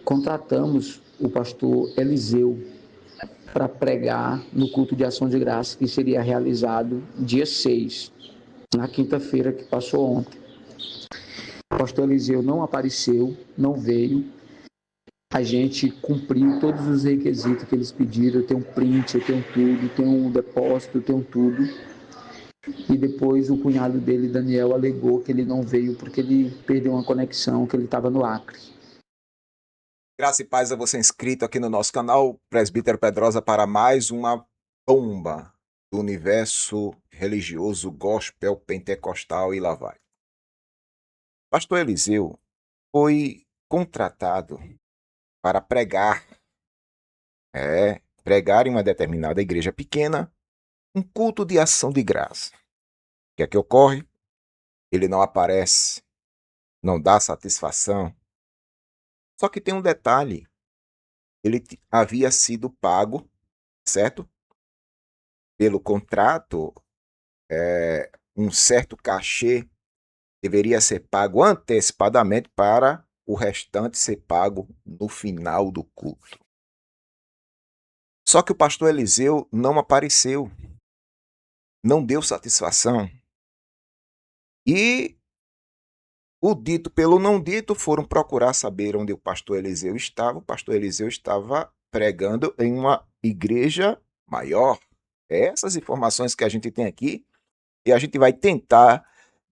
contratamos o pastor Eliseu para pregar no culto de ação de graça que seria realizado dia 6, na quinta-feira que passou ontem. O pastor Eliseu não apareceu, não veio. A gente cumpriu todos os requisitos que eles pediram. Eu tenho um print, eu tenho tudo, tenho um depósito, eu tenho tudo. E depois o cunhado dele, Daniel, alegou que ele não veio porque ele perdeu uma conexão, que ele estava no Acre. Graça e paz a você inscrito aqui no nosso canal, Presbítero Pedrosa, para mais uma bomba do universo religioso, gospel, pentecostal e lá vai. Pastor Eliseu foi contratado para pregar em uma determinada igreja pequena, um culto de ação de graça. O que é que ocorre? Ele não aparece, não dá satisfação. Só que tem um detalhe, ele havia sido pago, certo? Pelo contrato, um certo cachê deveria ser pago antecipadamente para o restante ser pago no final do culto. Só que o pastor Eliseu não apareceu, não deu satisfação. E o dito pelo não dito foram procurar saber onde o pastor Eliseu estava. O pastor Eliseu estava pregando em uma igreja maior. Essas informações que a gente tem aqui, e a gente vai tentar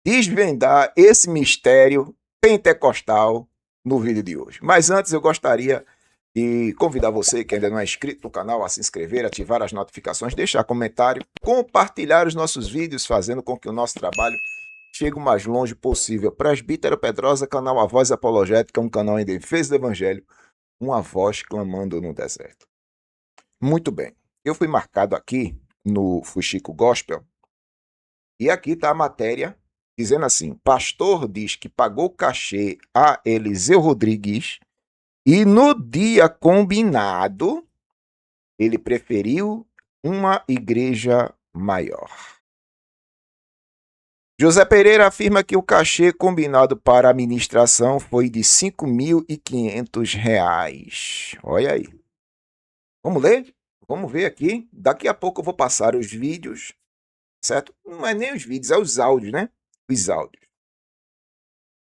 desvendar esse mistério pentecostal no vídeo de hoje. Mas antes eu gostaria de convidar você que ainda não é inscrito no canal a se inscrever, ativar as notificações, deixar comentário, compartilhar os nossos vídeos, fazendo com que o nosso trabalho chegue o mais longe possível. Presbítero Pedrosa, canal A Voz Apologética, um canal em defesa do Evangelho, uma voz clamando no deserto. Muito bem, eu fui marcado aqui no Fuxico Gospel, e aqui está a matéria dizendo assim: pastor diz que pagou cachê a Eliseu Rodrigues e no dia combinado ele preferiu uma igreja maior. José Pereira afirma que o cachê combinado para a ministração foi de R$ 5.500. Olha aí. Vamos ler? Vamos ver aqui. Daqui a pouco eu vou passar os vídeos, certo? Não é nem os vídeos, é os áudios, né? Os áudios.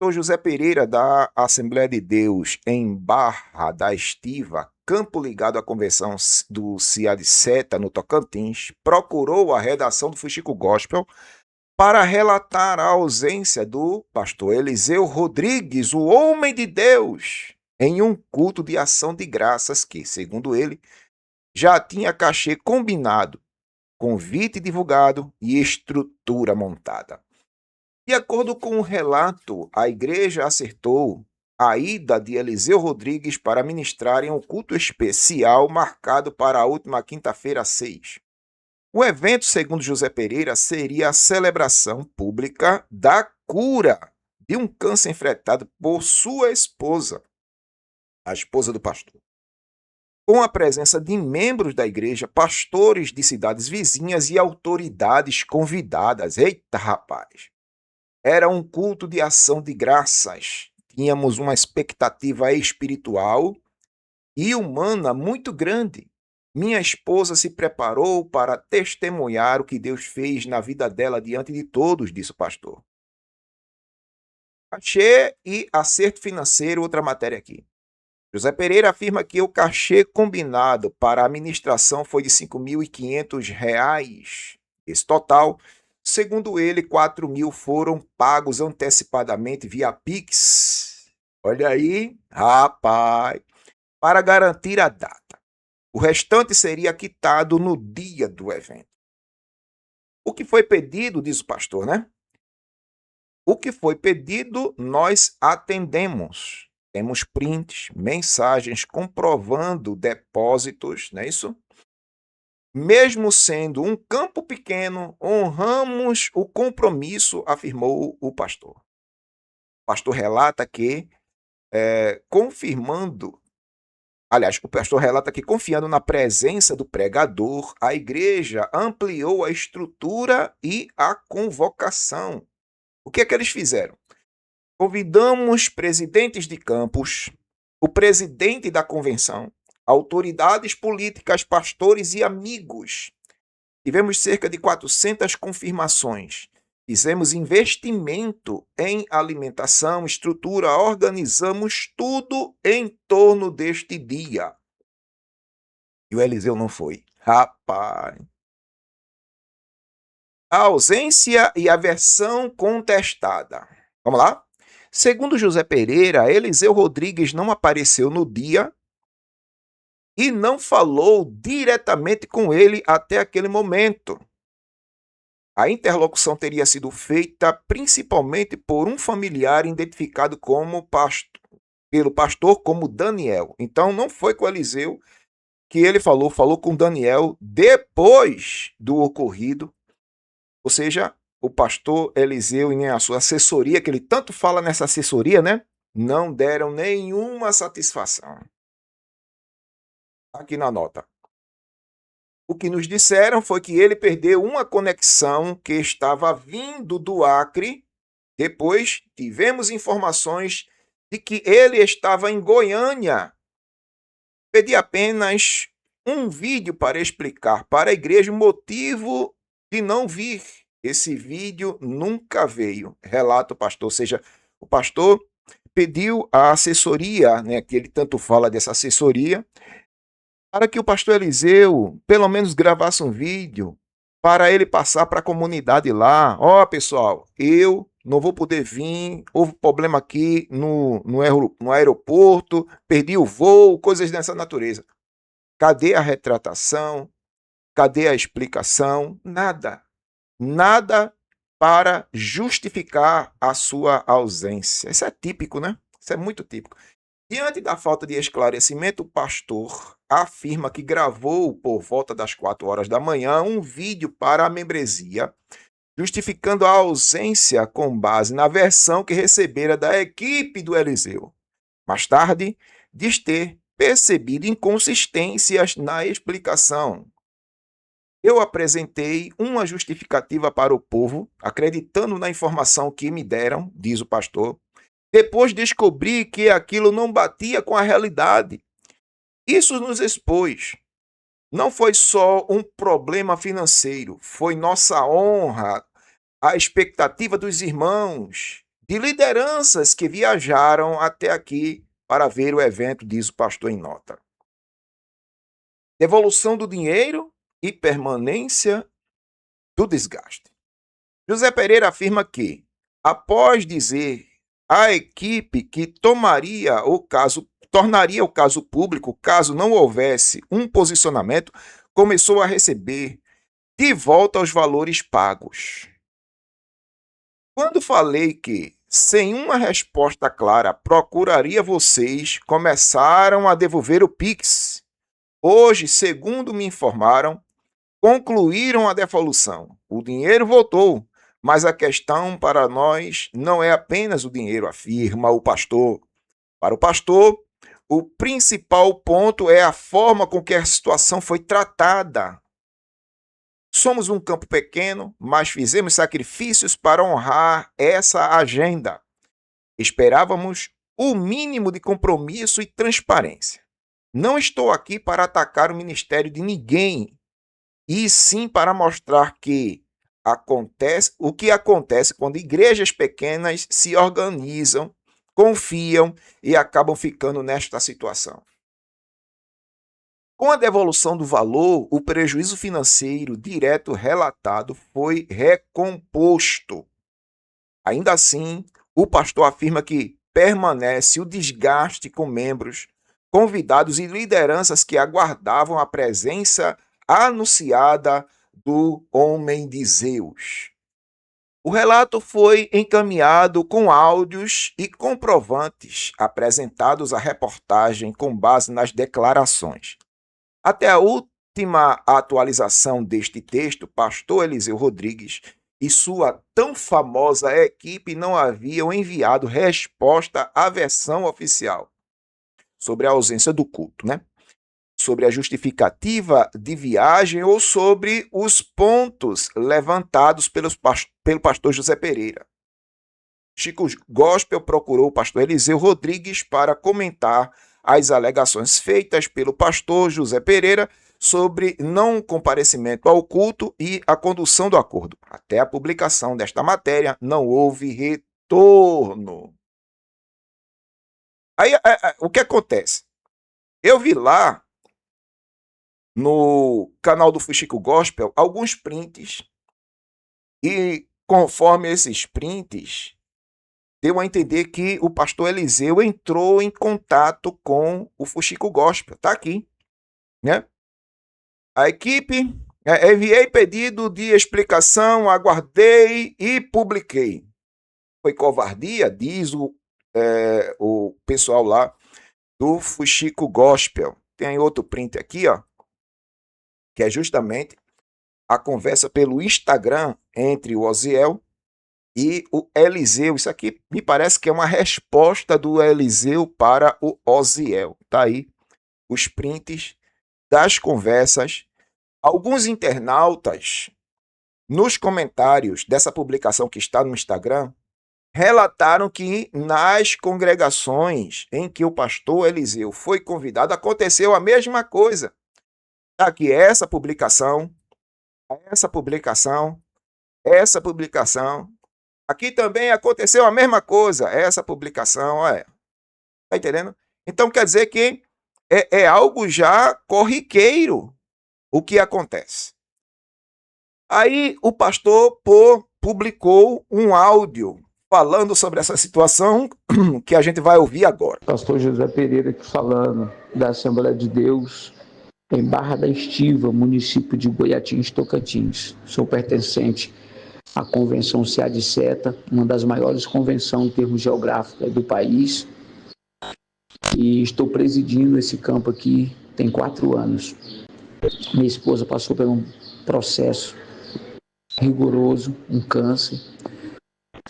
Sou José Pereira, da Assembleia de Deus, em Barra da Estiva, campo ligado à convenção do Cia de Seta, no Tocantins, procurou a redação do Fuxico Gospel para relatar a ausência do pastor Eliseu Rodrigues, o homem de Deus, em um culto de ação de graças que, segundo ele, já tinha cachê combinado, convite divulgado e estrutura montada. De acordo com o relato, a igreja acertou a ida de Eliseu Rodrigues para ministrar em um culto especial marcado para a última quinta-feira 6. O evento, segundo José Pereira, seria a celebração pública da cura de um câncer enfrentado por sua esposa, a esposa do pastor, com a presença de membros da igreja, pastores de cidades vizinhas e autoridades convidadas. Eita, rapaz! Era um culto de ação de graças. Tínhamos uma expectativa espiritual e humana muito grande. Minha esposa se preparou para testemunhar o que Deus fez na vida dela diante de todos, disse o pastor. Cachê e acerto financeiro, outra matéria aqui. José Pereira afirma que o cachê combinado para a administração foi de R$ 5.500. Esse total, segundo ele, 4.000 foram pagos antecipadamente via Pix. Olha aí, rapaz, para garantir a data. O restante seria quitado no dia do evento. O que foi pedido, diz o pastor, né? O que foi pedido, nós atendemos. Temos prints, mensagens comprovando depósitos, não é isso? Mesmo sendo um campo pequeno, honramos o compromisso, afirmou o pastor. O pastor relata que, o pastor relata que, confiando na presença do pregador, a igreja ampliou a estrutura e a convocação. O que é que eles fizeram? Convidamos presidentes de campos, o presidente da convenção, autoridades políticas, pastores e amigos. Tivemos cerca de 400 confirmações. Fizemos investimento em alimentação, estrutura, organizamos tudo em torno deste dia. E o Eliseu não foi. Rapaz. A ausência e a versão contestada. Vamos lá? Segundo José Pereira, Eliseu Rodrigues não apareceu no dia e não falou diretamente com ele até aquele momento. A interlocução teria sido feita principalmente por um familiar identificado pelo pastor como Daniel. Então não foi com Eliseu que ele falou com Daniel depois do ocorrido. Ou seja, o pastor Eliseu e nem a sua assessoria, que ele tanto fala nessa assessoria, né? Não deram nenhuma satisfação. Aqui na nota. O que nos disseram foi que ele perdeu uma conexão que estava vindo do Acre. Depois tivemos informações de que ele estava em Goiânia. Pedi apenas um vídeo para explicar para a igreja o motivo de não vir. Esse vídeo nunca veio, relata o pastor. Ou seja, o pastor pediu a assessoria, né, que ele tanto fala dessa assessoria, para que o pastor Eliseu pelo menos gravasse um vídeo para ele passar para a comunidade lá. Ó, pessoal, eu não vou poder vir, houve problema aqui no aeroporto, perdi o voo, coisas dessa natureza. Cadê a retratação? Cadê a explicação? Nada. Nada para justificar a sua ausência. Isso é típico, né? Isso é muito típico. Diante da falta de esclarecimento, o pastor afirma que gravou por volta das 4 horas da manhã um vídeo para a membresia, justificando a ausência com base na versão que recebera da equipe do Eliseu. Mais tarde, diz ter percebido inconsistências na explicação. Eu apresentei uma justificativa para o povo, acreditando na informação que me deram, diz o pastor. Depois descobri que aquilo não batia com a realidade. Isso nos expôs. Não foi só um problema financeiro, foi nossa honra, a expectativa dos irmãos, de lideranças que viajaram até aqui para ver o evento, diz o pastor em nota. Devolução do dinheiro e permanência do desgaste. José Pereira afirma que, após dizer à equipe que tornaria o caso público caso não houvesse um posicionamento, começou a receber de volta os valores pagos. Quando falei que, sem uma resposta clara, procuraria vocês, começaram a devolver o Pix. Hoje, segundo me informaram, concluíram a devolução. O dinheiro voltou, mas a questão para nós não é apenas o dinheiro, afirma o pastor. Para o pastor, o principal ponto é a forma com que a situação foi tratada. Somos um campo pequeno, mas fizemos sacrifícios para honrar essa agenda. Esperávamos o mínimo de compromisso e transparência. Não estou aqui para atacar o ministério de ninguém, e sim para mostrar o que acontece quando igrejas pequenas se organizam, confiam e acabam ficando nesta situação. Com a devolução do valor, o prejuízo financeiro direto relatado foi recomposto. Ainda assim, o pastor afirma que permanece o desgaste com membros, convidados e lideranças que aguardavam a presença anunciada do homem de Zeus. O relato foi encaminhado com áudios e comprovantes apresentados à reportagem com base nas declarações. Até a última atualização deste texto, pastor Eliseu Rodrigues e sua tão famosa equipe não haviam enviado resposta à versão oficial sobre a ausência do culto, né? Sobre a justificativa de viagem ou sobre os pontos levantados pelo pastor José Pereira. Chico Gospel procurou o pastor Eliseu Rodrigues para comentar as alegações feitas pelo pastor José Pereira sobre não comparecimento ao culto e a condução do acordo. Até a publicação desta matéria, não houve retorno. Aí, o que acontece? Eu vi lá no canal do Fuxico Gospel alguns prints e conforme esses prints, deu a entender que o pastor Eliseu entrou em contato com o Fuxico Gospel. Tá aqui, né? A equipe, enviei pedido de explicação, aguardei e publiquei. Foi covardia, diz o pessoal lá do Fuxico Gospel. Tem outro print aqui, ó, que é justamente a conversa pelo Instagram entre o Oziel e o Eliseu. Isso aqui me parece que é uma resposta do Eliseu para o Oziel. Tá aí os prints das conversas. Alguns internautas, nos comentários dessa publicação que está no Instagram, relataram que nas congregações em que o pastor Eliseu foi convidado, aconteceu a mesma coisa. Aqui essa publicação, essa publicação, essa publicação. Aqui também aconteceu a mesma coisa, essa publicação, olha. Tá entendendo? Então quer dizer que é algo já corriqueiro o que acontece. Aí o pastor publicou um áudio falando sobre essa situação que a gente vai ouvir agora. Pastor José Pereira aqui falando da Assembleia de Deus em Barra da Estiva, município de Goiatins, Tocantins. Sou pertencente à Convenção SEAD-CETA, uma das maiores convenções em termos geográficos do país. E estou presidindo esse campo aqui tem 4 anos. Minha esposa passou por um processo rigoroso, um câncer,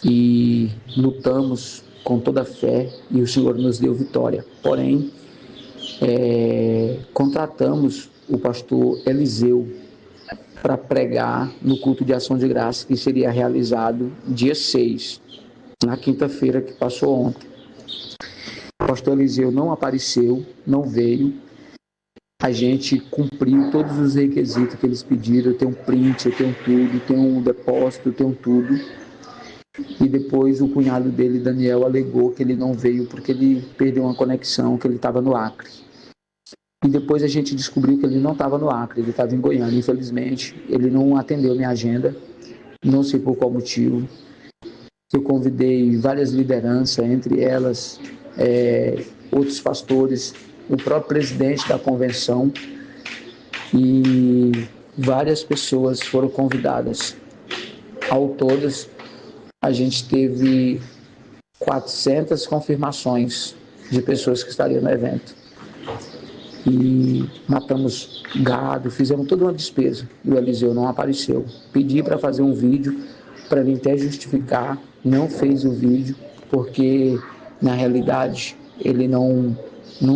e lutamos com toda a fé e o Senhor nos deu vitória. Porém, contratamos o pastor Eliseu para pregar no culto de ação de graça que seria realizado dia 6, na quinta-feira que passou ontem. O pastor Eliseu não apareceu, não veio. A gente cumpriu todos os requisitos que eles pediram. Eu tenho um print, eu tenho tudo, tenho um depósito, eu tenho tudo. E depois o cunhado dele, Daniel, alegou que ele não veio porque ele perdeu uma conexão, que ele estava no Acre. E depois a gente descobriu que ele não estava no Acre, ele estava em Goiânia. Infelizmente, ele não atendeu minha agenda, não sei por qual motivo. Eu convidei várias lideranças, entre elas outros pastores, o próprio presidente da convenção, e várias pessoas foram convidadas. Ao todas, a gente teve 400 confirmações de pessoas que estariam no evento. E matamos gado, fizemos toda uma despesa. E o Eliseu não apareceu. Pedi para fazer um vídeo, para ele até justificar, não fez o vídeo, porque na realidade ele não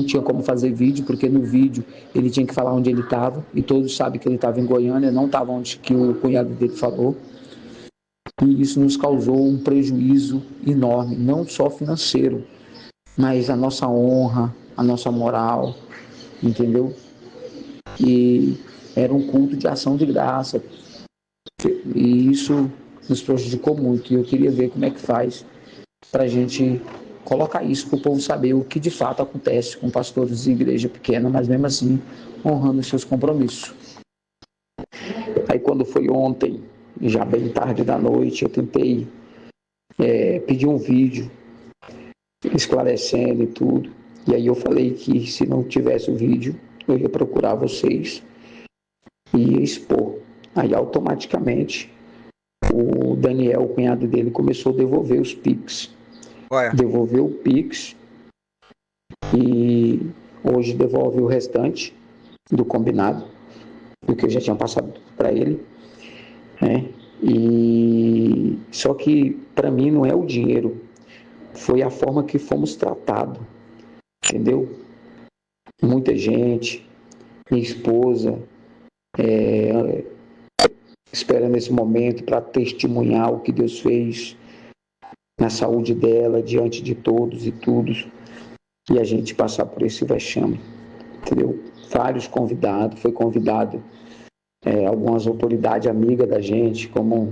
tinha como fazer vídeo, porque no vídeo ele tinha que falar onde ele estava, e todos sabem que ele estava em Goiânia, não estava onde que o cunhado dele falou. E isso nos causou um prejuízo enorme, não só financeiro, mas a nossa honra, a nossa moral, entendeu? E era um culto de ação de graça, e isso nos prejudicou muito. E eu queria ver como é que faz para a gente colocar isso para o povo saber o que de fato acontece com pastores de igreja pequena, mas mesmo assim honrando os seus compromissos. Aí quando foi ontem, já bem tarde da noite, eu tentei pedir um vídeo esclarecendo e tudo. E aí eu falei que se não tivesse o vídeo, eu ia procurar vocês e ia expor. Aí automaticamente o Daniel, o cunhado dele, começou a devolver os Pix. Olha. Devolveu o Pix e hoje devolve o restante do combinado, do que eu já tinha passado para ele, né? E só que para mim não é o dinheiro, foi a forma que fomos tratados, entendeu? Muita gente, minha esposa, esperando esse momento para testemunhar o que Deus fez. na saúde dela, diante de todos e todos, e a gente passar por esse vexame, entendeu? Vários convidados, foi convidado algumas autoridades amigas da gente, como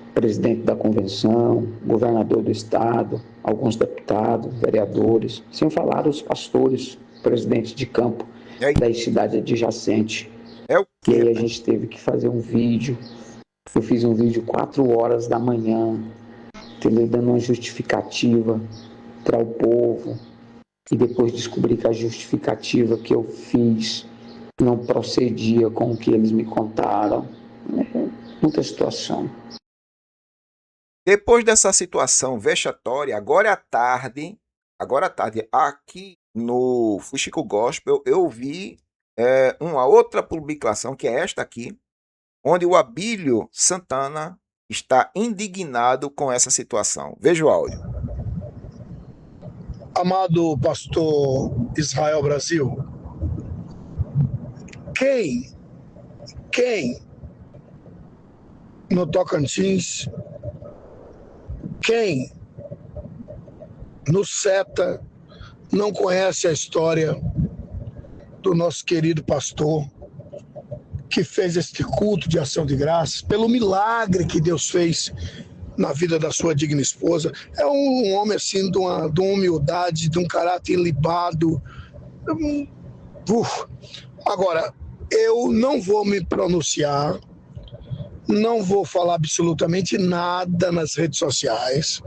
o presidente da convenção, governador do estado, alguns deputados, vereadores, sem falar os pastores, presidentes de campo das cidades adjacentes. E aí a gente teve que fazer um vídeo. Eu fiz um vídeo 4 horas da manhã, entendeu? Dando uma justificativa para o povo. E depois descobri que a justificativa que eu fiz não procedia com o que eles me contaram. Muita situação. Depois dessa situação vexatória, agora à tarde, aqui no Fuxico Gospel, eu vi uma outra publicação, que é esta aqui, onde o Abílio Santana está indignado com essa situação. Veja o áudio. Amado pastor Israel Brasil, quem no Tocantins, quem no SETA não conhece a história do nosso querido pastor que fez este culto de ação de graças, pelo milagre que Deus fez na vida da sua digna esposa? É um homem assim de uma humildade, de um caráter ilibado. Agora, eu não vou me pronunciar, não vou falar absolutamente nada nas redes sociais,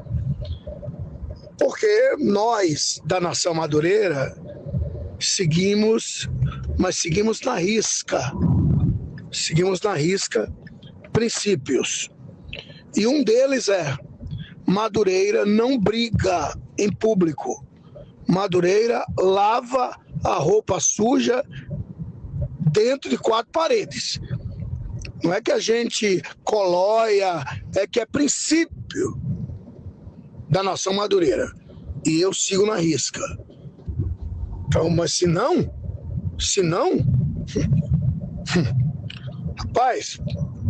porque nós da Nação Madureira seguimos na risca. Seguimos na risca princípios. E um deles é: Madureira não briga em público. Madureira lava a roupa suja dentro de 4 paredes. Não é que a gente coloia, é que é princípio da Nação Madureira. E eu sigo na risca. Então, mas se não, rapaz,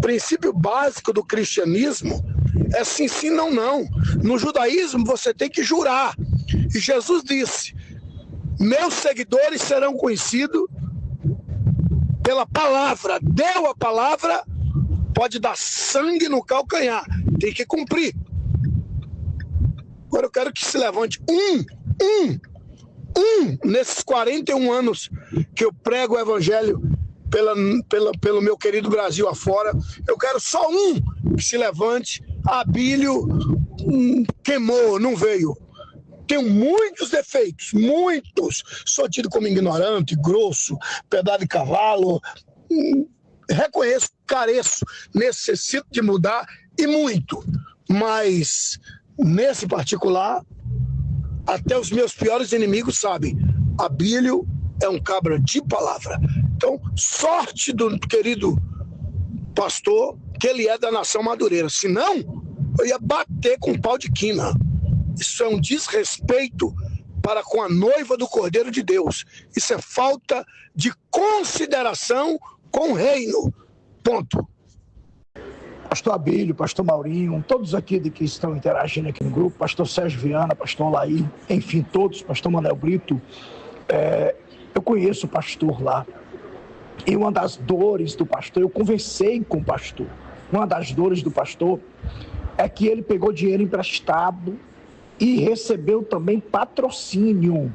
princípio básico do cristianismo é sim, sim, não, não. No judaísmo você tem que jurar. E Jesus disse: meus seguidores serão conhecidos pela palavra. Deu a palavra, pode dar sangue no calcanhar. Tem que cumprir. Agora eu quero que se levante nesses 41 anos que eu prego o evangelho pelo meu querido Brasil afora. Eu quero só um que se levante. Abílio queimou, não veio. Tenho muitos defeitos, muitos. Sou tido como ignorante, grosso, pedaço de cavalo. Reconheço, careço, necessito de mudar e muito. Mas nesse particular, até os meus piores inimigos sabem: Abílio é um cabra de palavra. Então, sorte do querido pastor que ele é da Nação Madureira. Senão, eu ia bater com um pau de quina. Isso é um desrespeito para com a noiva do Cordeiro de Deus. Isso é falta de consideração com o reino. Ponto. Pastor Abílio, pastor Maurinho, todos aqui que estão interagindo aqui no grupo, pastor Sérgio Viana, pastor Laí, enfim, todos, pastor Manuel Brito, eu conheço o pastor lá. E uma das dores do pastor, eu conversei com o pastor, uma das dores do pastor é que ele pegou dinheiro emprestado e recebeu também patrocínio.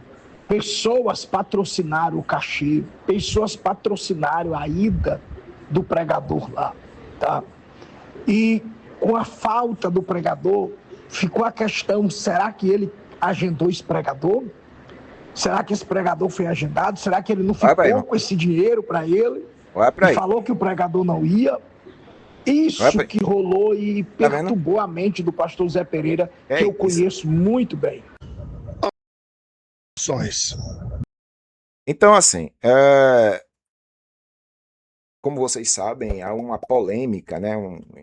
Pessoas patrocinaram o cachê, pessoas patrocinaram a ida do pregador lá, tá? E com a falta do pregador, ficou a questão: será que ele agendou esse pregador? Será que esse pregador foi agendado? Será que ele não ficou com esse dinheiro para ele? E falou que o pregador não ia? Isso que rolou e perturbou a mente do pastor Zé Pereira, que eu conheço muito bem. Então, assim, como vocês sabem, há uma polêmica, né,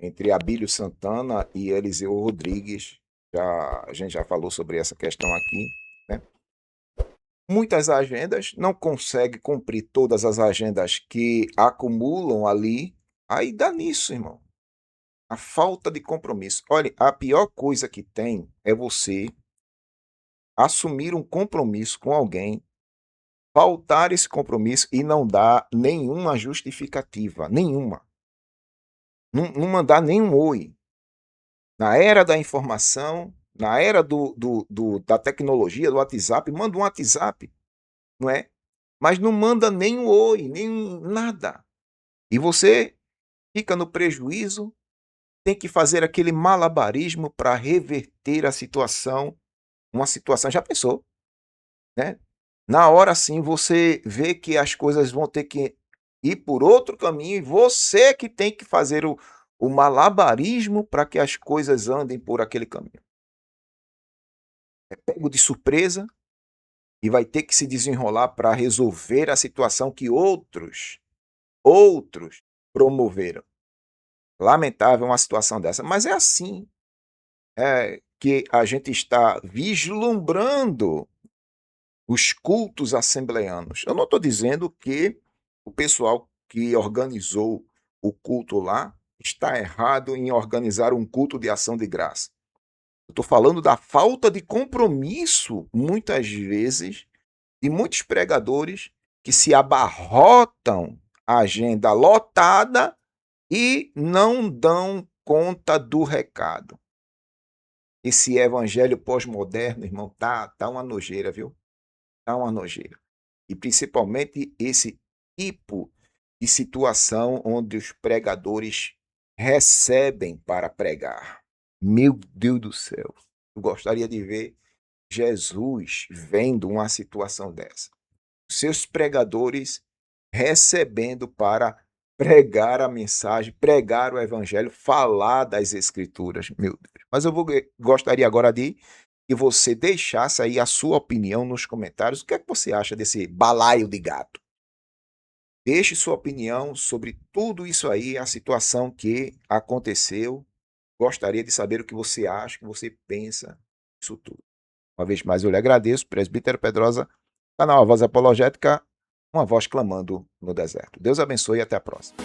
entre Abílio Santana e Eliseu Rodrigues. A gente já falou sobre essa questão aqui, né? Muitas agendas, não consegue cumprir todas as agendas que acumulam ali, aí dá nisso, irmão. A falta de compromisso. Olha, a pior coisa que tem é você assumir um compromisso com alguém, faltar esse compromisso e não dar nenhuma justificativa, nenhuma. Não mandar nenhum oi. Na era da informação, na era da tecnologia, do WhatsApp, manda um WhatsApp, não é? Mas não manda nem um oi, nem nada. E você fica no prejuízo, tem que fazer aquele malabarismo para reverter a situação. Uma situação, já pensou, né? Na hora sim você vê que as coisas vão ter que ir por outro caminho e você que tem que fazer o malabarismo para que as coisas andem por aquele caminho. É pego de surpresa e vai ter que se desenrolar para resolver a situação que outros promoveram. Lamentável uma situação dessa, mas é assim que a gente está vislumbrando os cultos assembleanos. Eu não estou dizendo que o pessoal que organizou o culto lá está errado em organizar um culto de ação de graça. Eu estou falando da falta de compromisso, muitas vezes, de muitos pregadores que se abarrotam a agenda lotada e não dão conta do recado. Esse evangelho pós-moderno, irmão, tá uma nojeira, viu? Tá uma nojeira. E principalmente esse tipo de situação onde os pregadores recebem para pregar. Meu Deus do céu. Eu gostaria de ver Jesus vendo uma situação dessa. Seus pregadores recebendo para pregar a mensagem, pregar o evangelho, falar das escrituras. Meu Deus. Mas eu gostaria agora de que você deixasse aí a sua opinião nos comentários. O que é que você acha desse balaio de gato? Deixe sua opinião sobre tudo isso aí, a situação que aconteceu. Gostaria de saber o que você acha, o que você pensa disso tudo. Uma vez mais eu lhe agradeço, Presbítero Pedrosa, canal A Voz Apologética, uma voz clamando no deserto. Deus abençoe e até a próxima.